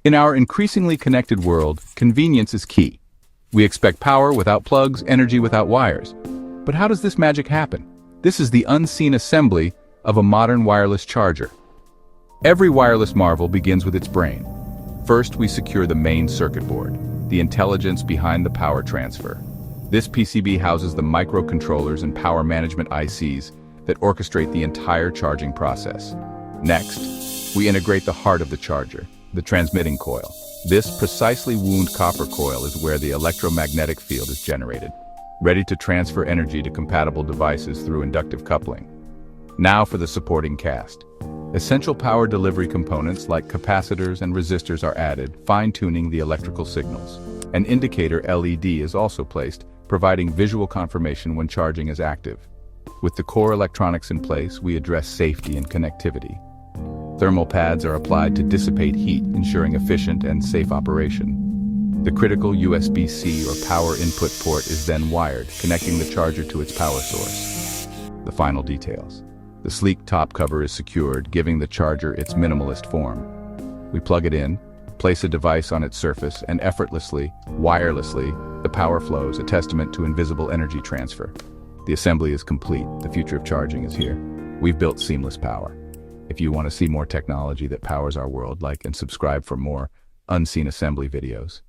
In our increasingly connected world, convenience is key. We expect power without plugs, energy without wires. But how does this magic happen? This is the unseen assembly of a modern wireless charger. Every wireless marvel begins with its brain. First, we secure the main circuit board, the intelligence behind the power transfer. This PCB houses the microcontrollers and power management ICs that orchestrate the entire charging process. Next, we integrate the heart of the charger, the transmitting coil. This precisely wound copper coil is where the electromagnetic field is generated, ready to transfer energy to compatible devices through inductive coupling. Now for the supporting cast. Essential power delivery components like capacitors and resistors are added, fine-tuning the electrical signals. An indicator LED is also placed, providing visual confirmation when charging is active. With the core electronics in place, we address safety and connectivity. Thermal pads are applied to dissipate heat, ensuring efficient and safe operation. The critical USB-C or power input port is then wired, connecting the charger to its power source. The final details. The sleek top cover is secured, giving the charger its minimalist form. We plug it in, place a device on its surface, and effortlessly, wirelessly, the power flows, a testament to invisible energy transfer. The assembly is complete. The future of charging is here. We've built seamless power. If you want to see more technology that powers our world, like and subscribe for more unseen assembly videos.